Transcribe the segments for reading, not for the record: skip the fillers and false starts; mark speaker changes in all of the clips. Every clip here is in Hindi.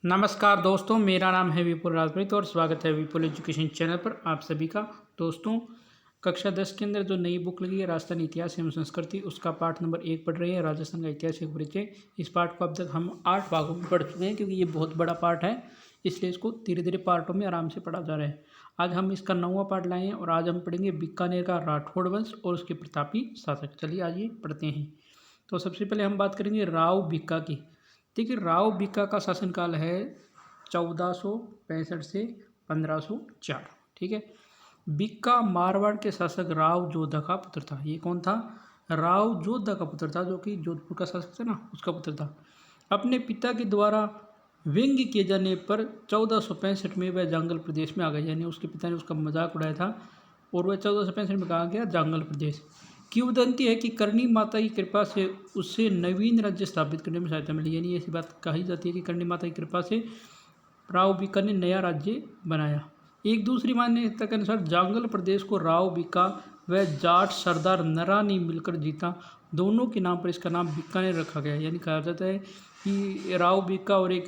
Speaker 1: नमस्कार दोस्तों, मेरा नाम है विपुल राजपूत और स्वागत है विपुल एजुकेशन चैनल पर आप सभी का। दोस्तों, कक्षा 10 के अंदर जो नई बुक लगी है राजस्थान इतिहास एवं संस्कृति, उसका पाठ नंबर 1 पढ़ रहे हैं, राजस्थान का ऐतिहासिक परिचय। इस पाठ को अब तक हम 8 भागों में पढ़ चुके हैं क्योंकि ये बहुत बड़ा पाठ है, इसलिए इसको धीरे धीरे पार्टों में आराम से पढ़ा जा रहा है। आज हम इसका 9वां पाठ लाए हैं और आज हम पढ़ेंगे बीकानेर का राठौड़ वंश और उसके प्रतापी शासक। चलिए आज ये पढ़ते हैं। तो सबसे पहले हम बात करेंगे राव भिक्का की। देखिए, राव भिक्का का शासनकाल है 1465 से 1504। ठीक है। भिक्का मारवाड़ के शासक राव जोधा का पुत्र था। ये कौन था? राव जोधा का पुत्र था, जो कि जोधपुर का शासक था ना, उसका पुत्र था। अपने पिता के द्वारा व्यंग्य किए जाने पर 1465 में वह जांगल प्रदेश में आ गया, यानी उसके पिता ने उसका मजाक उड़ाया था और वह 1465 में कहा गया जांगल प्रदेश। किंवदंती है कि करणी माता की कृपा से उससे नवीन राज्य स्थापित करने में सहायता मिली, यानी ऐसी बात कही जाती है कि करणी माता की कृपा से राव भिक्का ने नया राज्य बनाया। एक दूसरी मान्यता के अनुसार जांगल प्रदेश को राव भिक्का व जाट सरदार नरा ने मिलकर जीता। दोनों के नाम पर इसका नाम बीकानेर रखा गया, यानी कहा जाता है कि राव भिक्का और एक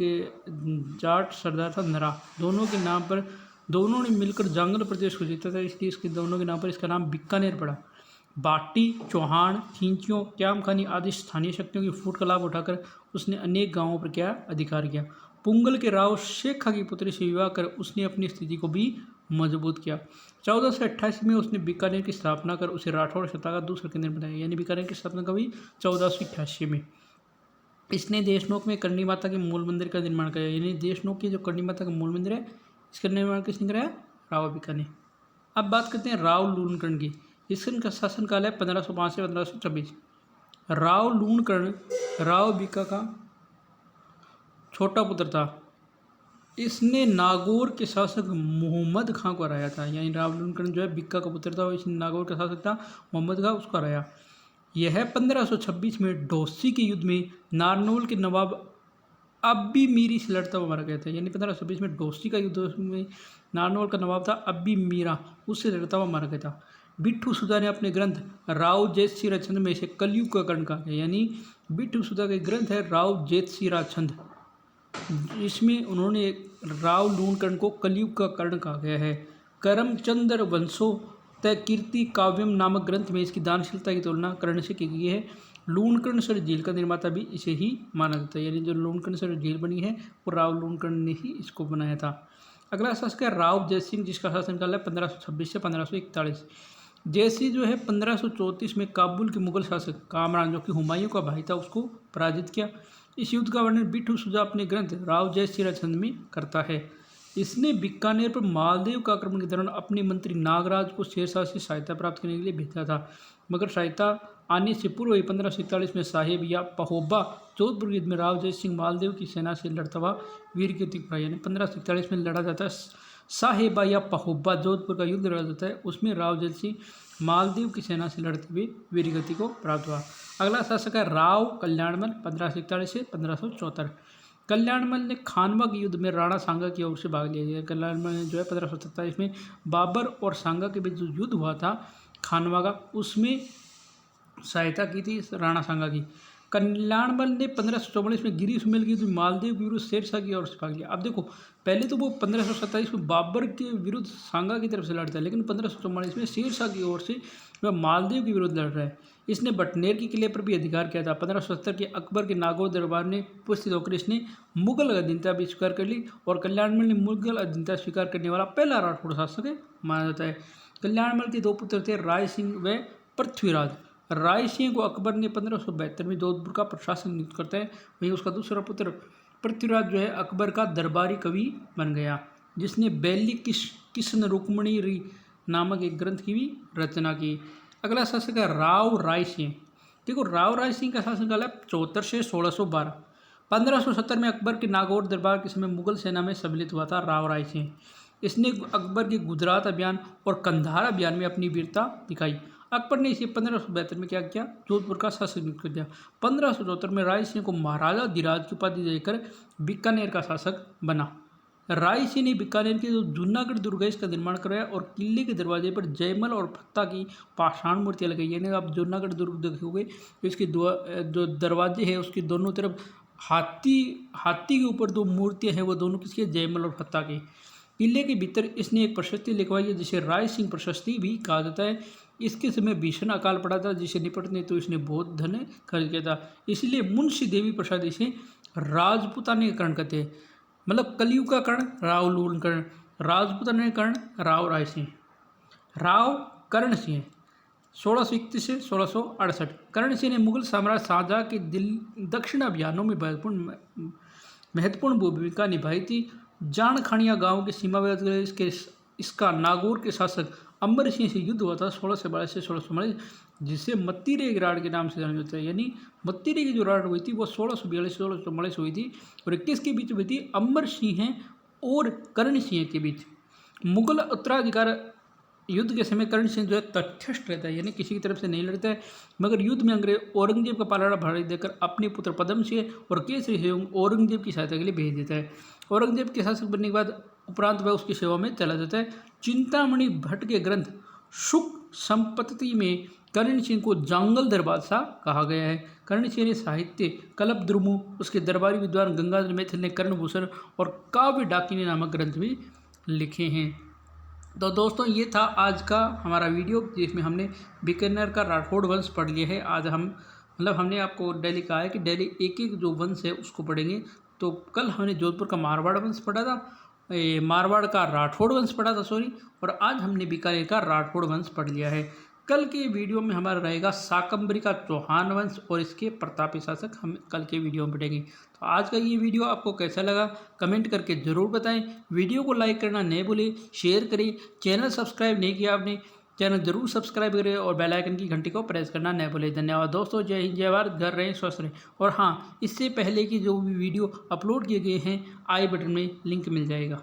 Speaker 1: जाट सरदार था नरा, दोनों के नाम पर दोनों ने मिलकर जांगल प्रदेश को जीता था, इसलिए इसके दोनों के नाम पर इसका नाम बीकानेर पड़ा। बाटी, चौहान, खींचियों, क्यामखानी आदि स्थानीय शक्तियों की फूट का लाभ उठाकर उसने अनेक गांवों पर क्या अधिकार किया। पुंगल के राव शेखा की पुत्री से विवाह कर उसने अपनी स्थिति को भी मजबूत किया। 1488 में उसने बीकानेर की स्थापना कर उसे राठौड़ सत्ता का दूसरा केंद्र बनाया, यानी बीकानेर की स्थापना कभी 1488 में। इसने देशनोक में करणी माता के मूल मंदिर का निर्माण कराया, यानी देशनोक की जो करणी माता का मूल मंदिर है, इसका निर्माण किसने कराया? राव भिक्का ने। अब बात करते हैं राव लूणकर्ण की। इसका शासनकाल है 1505 से 1526। राव लूणकर्ण राव भिक्का का छोटा पुत्र था। इसने नागौर के शासक मोहम्मद खां को हराया था, यानी राव लूणकर्ण जो है भिक्का का पुत्र था, इसने नागौर का शासक था मोहम्मद खां, उसको हराया। यह 1526 में ढोसी के युद्ध में नारनौल के नवाब अब्बी मीरी से लड़ता हुआ मारा गया था, यानी 1526 में ढोसी का युद्ध में नारनौल का नवाब था अब्बी मीरा, उससे लड़ता हुआ मारा गया था। बिट्ठू सुधा ने अपने ग्रंथ राव जेतसिरा छंद में से कलयुग का कर्ण कहा, यानी बिट्ठू सुधा का ग्रंथ है राव जेतसिरा छंद, इसमें उन्होंने राव लूणकर्ण को कलयुग का कर्ण कहा गया है। करमचंद्र वंशो तय कीर्ति काव्यम नामक ग्रंथ में इसकी दानशीलता की तुलना कर्ण से की गई है। लूणकर्ण सर झील का निर्माता भी इसे ही माना जाता है, यानी जो लूणकर्ण सर झील बनी है वो राव लूणकर्ण ने ही इसको बनाया था। अगला शासक है राव जयसिंह, जिसका शासनकाल है 1526 से 1541। जयसिंह जो है 1534 में काबुल के मुगल शासक कामरान, जो कि हुमायूं का भाई था, उसको पराजित किया। इस युद्ध का वर्णन बिट्ठू सुधा अपने ग्रंथ राव जयसिंह छंद में करता है। इसने बीकानेर पर मालदेव का आक्रमण के दौरान अपने मंत्री नागराज को शेरशाह से सहायता प्राप्त करने के लिए भेजा था, मगर सहायता आने से पूर्व ही 1541 में साहेब या पहोबा जोधपुर युद्ध में राव जयसिंह मालदेव की सेना से लड़ता हुआ वीरगति पाई, यानी 1541 में लड़ा जाता है साहेबा या पहोबा जोधपुर का युद्ध लड़ा जाता है, उसमें राव जयसिंह मालदेव की सेना से लड़ते हुए वीरगति को प्राप्त हुआ। अगला शासक है राव कल्याणमल, 1541 से 1574। कल्याणमल ने खानवा के युद्ध में राणा सांगा की ओर से भाग लिया। कल्याणमल ने जो है 1527 में बाबर और सांगा के बीच जो युद्ध हुआ था खानवा का, उसमें सहायता की थी राणा सांगा की। कल्याणमल ने 1544 में गिरी सुमेल के युद्ध में मालदेव के विरुद्ध शेरशाह की ओर से भाग लिया। अब देखो, पहले तो वो 1527 में बाबर के विरुद्ध सांगा की तरफ से लड़ता है, लेकिन 1544 में शेरशाह की ओर से वह मालदेव के विरुद्ध लड़ रहा है। इसने बटनेर के किले पर भी अधिकार किया था। 1570 के अकबर के नागौर दरबार ने उपस्थित होकर इसने मुगल अधीनता भी स्वीकार कर ली और कल्याणमल ने मुगल अधीनता स्वीकार करने वाला पहला राठौड़ शासक माना जाता है। कल्याणमल के दो पुत्र थे, राय सिंह व पृथ्वीराज। राय सिंह को अकबर ने 1572 में जोधपुर का प्रशासन नियुक्त करता है। वहीं उसका दूसरा पुत्र पृथ्वीराज जो है अकबर का दरबारी कवि बन गया, जिसने बैली किशन रुक्मणी री नामक एक ग्रंथ की भी रचना की। अगला शासक है राव राय सिंह। देखो, राव राय सिंह का शासनकाल है 74 से 1612। 1570 में अकबर के नागौर दरबार के समय मुगल सेना में सम्मिलित हुआ था राव राय सिंह। इसने अकबर के गुजरात अभियान और कंधार अभियान में अपनी वीरता दिखाई। अकबर ने इसे 1572 में क्या किया? जोधपुर का शासक नियुक्त कर दिया। 1574 में राय सिंह को महाराजा धीराज की उपाधि देकर बीकानेर का शासक बना। राय सिंह ने बीकानेर के जो जूनागढ़ दुर्ग है इसका निर्माण करवाया और किले के दरवाजे पर जयमल और फत्ता की पाषाण मूर्तियां लगाई। यानी आप जूनागढ़ दुर्ग देखोगे, इसके जो दरवाजे हैं उसके दोनों तरफ हाथी के ऊपर दो मूर्तियां हैं, वो दोनों किसके, जयमल और फत्ता के। किले के भीतर इसने एक प्रशस्ति लिखवाई है जिसे राय सिंह प्रशस्ति भी कहा जाता है। इसके समय भीषण अकाल पड़ा था जिसे निपटने तो इसने बहुत धन खर्च किया था, इसलिए मुंशी देवी प्रसाद इसे राजपूताने का कर्ण कहते हैं। मतलब कलयुग का कर्ण राव लूण कर्ण, राजपूताने का कर्ण राव राय सिंह, राव कर्ण सिंह 1631 से 1668। कर्ण सिंह ने मुगल साम्राज्य शाहजहाँ के दक्षिण अभियानों में महत्वपूर्ण भूमिका निभाई थी। जान खानिया गांव की सीमा इसका नागौर के शासक अमर सिंह से युद्ध हुआ था 1622 से 1649, जिसे मत्तीरे की राड़ के नाम से जाना जाता है। यानी मत्तीरे की जो राड़ हुई थी वो 1642 से 1649 हुई थी और किसके बीच हुई थी, अमर सिंह और कर्ण सिंह के बीच। मुगल उत्तराधिकार युद्ध के समय कर्ण सिंह जो है तटस्थ रहता है, यानी किसी की तरफ से नहीं लड़ता है, मगर युद्ध में अंग्रेज औरंगजेब का पालाड़ा भारी देकर अपने पुत्र पद्म सिंह और केसरी सिंह औरंगजेब की सहायता के लिए भेज देता है। औरंगजेब के शासक बनने के बाद उपरांत वह उसकी सेवा में चला जाता है। चिंतामणि भट्ट के ग्रंथ सुख संपत्ति में कर्ण सिंह को जांगलधर बादशाह कहा गया है। कर्ण सिंह ने साहित्य कल्पद्रुमु, उसके दरबारी विद्वान गंगाधर मैथिल ने कर्णभूषण और काव्य डाकिनी नामक ग्रंथ भी लिखे हैं। तो दोस्तों ये था आज का हमारा वीडियो जिसमें हमने बीकानेर का राठौड़ वंश पढ़ लिया है। आज हमने आपको डेली कहा है कि डेली एक एक जो वंश है उसको पढ़ेंगे। तो कल हमने जोधपुर का मारवाड़ वंश पढ़ा था, मारवाड़ का राठौड़ वंश पढ़ा था सॉरी, और आज हमने बीकानेर का राठौड़ वंश पढ़ लिया है। कल के वीडियो में हमारा रहेगा शाकंभरी का चौहान वंश और इसके प्रतापी शासक हम कल के वीडियो में पढ़ेंगे। तो आज का ये वीडियो आपको कैसा लगा कमेंट करके ज़रूर बताएं। वीडियो को लाइक करना नहीं भूलें, शेयर करें। चैनल सब्सक्राइब नहीं किया आपने, चैनल जरूर सब्सक्राइब करें और बेल आइकन की घंटी को प्रेस करना नहीं भूलें। धन्यवाद दोस्तों, जय हिंद जय भारत, घर रहें स्वस्थ रहें। और हाँ, इससे पहले की जो भी वीडियो अपलोड किए गए हैं आई बटन में लिंक मिल जाएगा।